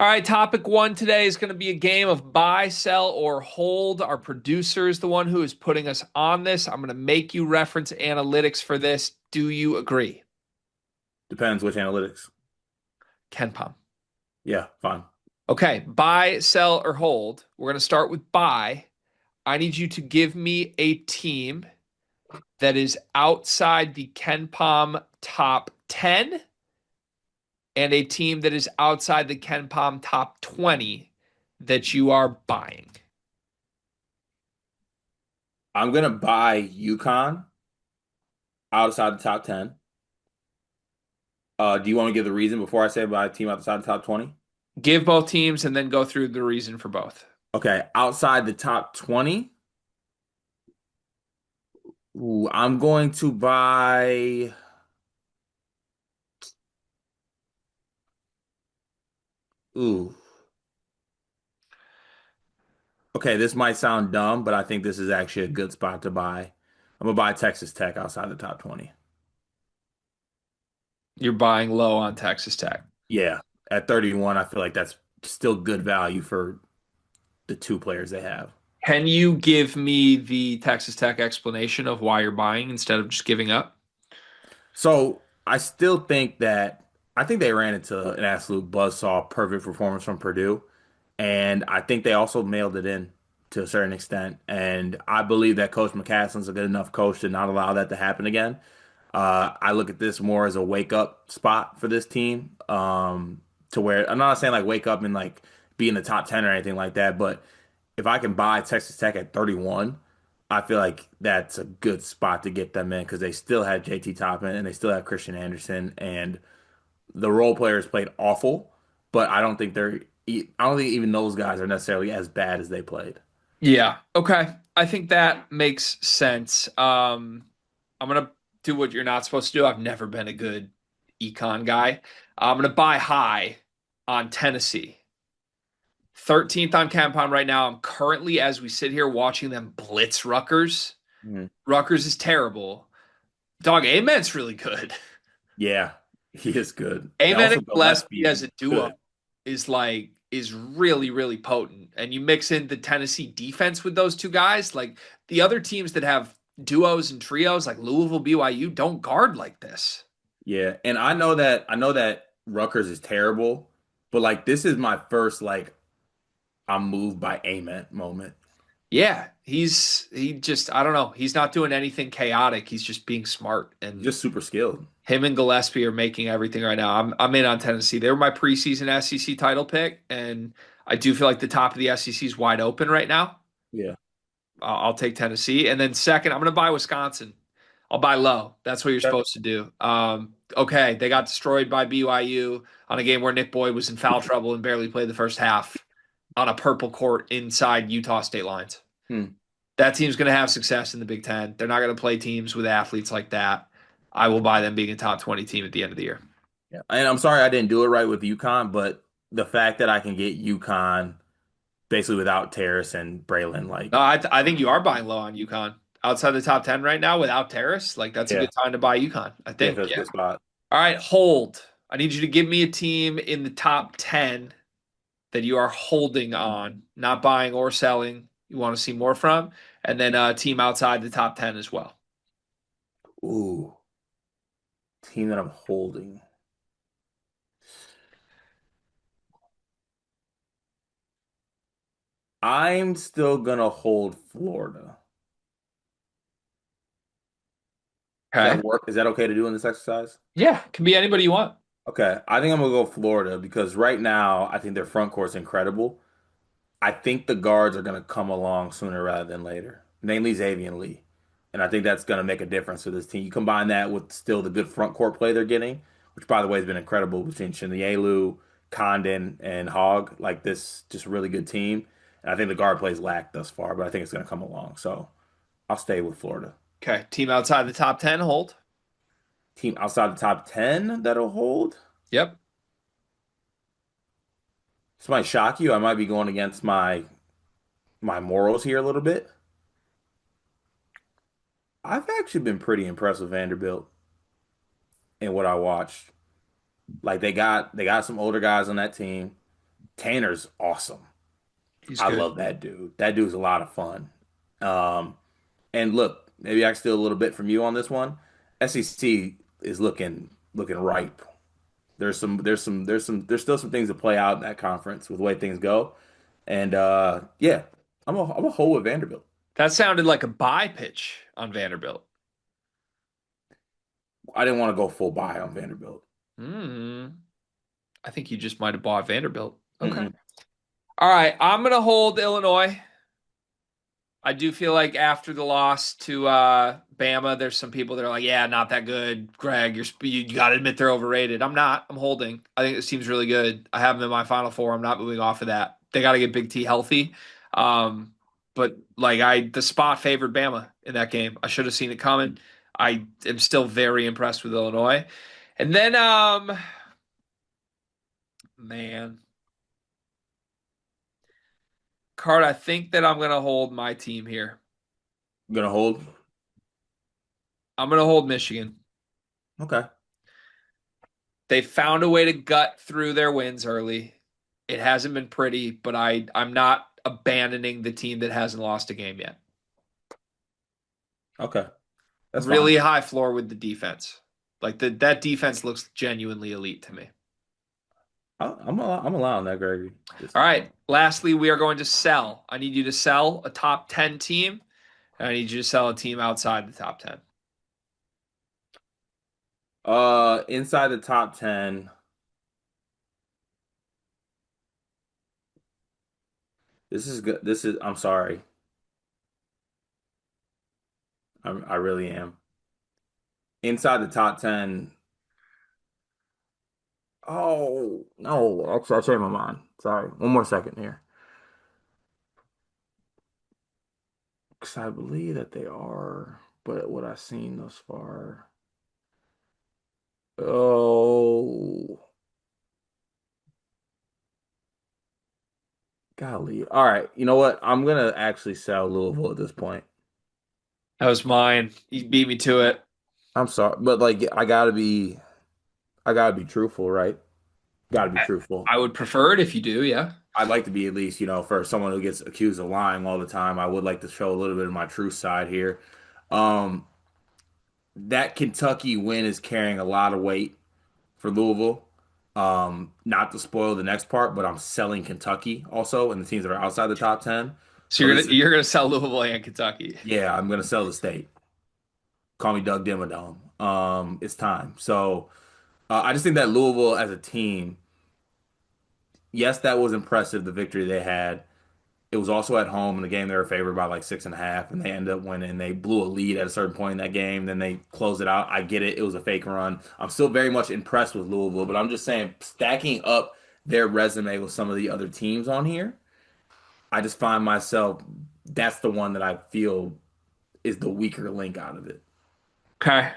All right, topic one today is going to be a game of buy, sell, or hold. Our producer is the one who is putting us on this. I'm going to make you reference analytics for this. Do you agree? Depends which analytics. Ken Pom. Yeah, fine. Okay, buy, sell, or hold. We're going to start with buy. I need you to give me a team that is outside the Ken Pom top 10 and a team that is outside the Ken Pom top 20 that you are buying. I'm gonna buy UConn outside the top 10. Do you want to give the reason before I say buy a team outside the top 20? Give both teams and then go through the reason for both. Okay, outside the top 20. Ooh, I'm going to buy. Ooh. Okay, this might sound dumb, but I think this is actually a good spot to buy. I'm gonna buy Texas Tech outside the top 20. You're buying low on Texas Tech. Yeah, at 31, I feel like that's still good value for the two players they have. Can you give me the Texas Tech explanation of why you're buying instead of just giving up? So I still think that I think they ran into an absolute buzzsaw perfect performance from Purdue. And I think they also mailed it in to a certain extent. And I believe that Coach McCaslin's a good enough coach to not allow that to happen again. I look at this more as a wake up spot for this team. To where I'm not saying like wake up and like be in the top 10 or anything like that, but if I can buy Texas Tech at 31, I feel like that's a good spot to get them in because they still have JT Toppin and they still have Christian Anderson and the role players played awful, but I don't think even those guys are necessarily as bad as they played. Yeah. Okay. I think that makes sense. I'm gonna do what you're not supposed to do. I've never been a good econ guy. I'm gonna buy high on Tennessee. 13th on Campon right now. I'm currently, as we sit here, watching them blitz Rutgers. Mhm. Rutgers is terrible. Dog, Amen's really good. Yeah, he is good. And Amen also and Gillespie Gillespie as is a duo good. is really really potent, and you mix in the Tennessee defense with those two guys. Like the other teams that have duos and trios, like Louisville, BYU, don't guard like this. Yeah, and I know that Rutgers is terrible, but like this is my first like I'm moved by Ament moment. Yeah, he just I don't know. He's not doing anything chaotic. He's just being smart, and Just super skilled. him and Gillespie are making everything right now. I'm in on Tennessee. They were my preseason SEC title pick, and I do feel like the top of the SEC is wide open right now. Yeah. I'll take Tennessee. And then second, I'm going to buy Wisconsin. I'll buy low. That's what you're Okay. supposed to do. Okay, they got destroyed by BYU on a game where Nick Boyd was in foul trouble and barely played the first half on a purple court inside Utah state lines. Hmm. That team's going to have success in the Big Ten. They're not going to play teams with athletes like that. I will buy them being a top 20 team at the end of the year. Yeah. And I'm sorry I didn't do it right with UConn, but the fact that I can get UConn basically without Terrace and Braylon, like, No, I think you are buying low on UConn. Outside the top 10 right now without Terrace, like that's a yeah, good time to buy UConn, I yeah, think. that's a Yeah. good spot. All right, hold. I need you to give me a team in the top 10 that you are holding on, not buying or selling. You want to see more from, and then a team outside the top 10 as well. Ooh, team that I'm holding. I'm still gonna hold Florida. Does Okay. that work? Is that okay to do in this exercise? Yeah, can be anybody you want. Okay, I think I'm gonna go Florida because right now I think their front court's incredible. I think the guards are gonna come along sooner rather than later, namely Xavier Lee, and I think that's gonna make a difference for this team. You combine that with still the good front court play they're getting, which by the way has been incredible between Chineyelu, Condon, and Hogg. Like this, just really good team. And I think the guard plays lacked thus far, but I think it's gonna come along. So I'll stay with Florida. Okay, team outside the top 10, hold. Team outside the top 10 that'll hold. Yep. This might shock you. I might be going against my morals here a little bit. I've actually been pretty impressed with Vanderbilt in what I watched. Like they got some older guys on that team. Tanner's awesome. He's I good. love that dude. That dude's a lot of fun. Um, and look, maybe I can steal a little bit from you on this one. SEC is looking ripe. There's still some things to play out in that conference with the way things go. And yeah, I'm a hold with Vanderbilt. That sounded like a buy pitch on Vanderbilt. I didn't want to go full buy on Vanderbilt. Hmm. I think you just might have bought Vanderbilt. Okay. Mm-mm. All right. I'm going to hold Illinois. I do feel like after the loss to Bama, there's some people that are like, yeah, not that good. Greg, you got to admit they're overrated. I'm not. I'm holding. I think this team's really good. I have them in my Final Four. I'm not moving off of that. They got to get Big T healthy. Um, but like the spot favored Bama in that game. I should have seen it coming. I am still very impressed with Illinois. And then, man, Card, I think that I'm going to hold my team here. I'm gonna hold. I'm going to hold Michigan. Okay. They found a way to gut through their wins early. It hasn't been pretty, but I'm not abandoning the team that hasn't lost a game yet. Okay. That's fine. Really high floor with the defense. Like that defense looks genuinely elite to me. I'm allowing that, Gregory. Just All right. Lastly, we are going to sell. I need you to sell a top 10 team, and I need you to sell a team outside the top 10. inside the top 10. This is good. I'm sorry. I really am. Inside the top 10. Oh, no. Actually, I changed my mind. Sorry. One more second here. Because I believe that they are, but what I've seen thus far. Oh, golly. All right. You know what? I'm gonna actually sell Louisville at this point. That was mine. You beat me to it. I'm sorry, but like I gotta be truthful, right? Gotta be I, truthful. I would prefer it if you do, yeah. I'd like to be at least, for someone who gets accused of lying all the time, I would like to show a little bit of my true side here. Um, that Kentucky win is carrying a lot of weight for Louisville. Not to spoil the next part, but I'm selling Kentucky also and the teams that are outside the top 10. So So you're this gonna is, you're gonna sell Louisville and Kentucky. yeah, I'm gonna sell the state. Call me Doug Dimmadome. It's time. So I just think that Louisville as a team, yes, that was impressive, the victory they had. It was also at home in the game they were favored by like 6.5, and they ended up winning. They blew a lead at a certain point in that game. Then they closed it out. I get it. It was a fake run. I'm still very much impressed with Louisville, but I'm just saying, stacking up their resume with some of the other teams on here, I just find myself that's the one that I feel is the weaker link out of it. Okay.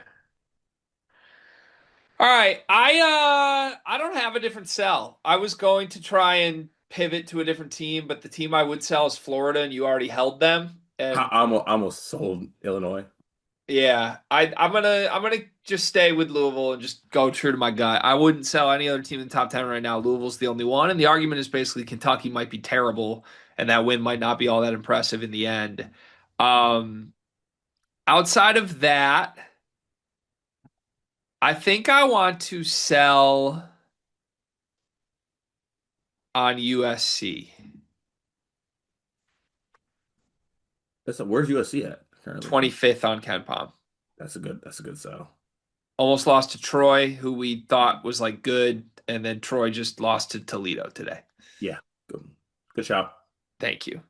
All right. I don't have a different sell. I was going to try and pivot to a different team, but the team I would sell is Florida, and you already held them. And I almost sold Illinois. yeah, I'm gonna just stay with Louisville and just go true to my gut. I wouldn't sell any other team in the top 10 right now. Louisville's the only one, and the argument is basically Kentucky might be terrible, and that win might not be all that impressive in the end. Um, outside of that, I think I want to sell on USC. Where's USC at currently? 25th on KenPom. That's a good sell. Almost lost to Troy, who we thought was like good, and then Troy just lost to Toledo today. Yeah, good. Good job. Thank you.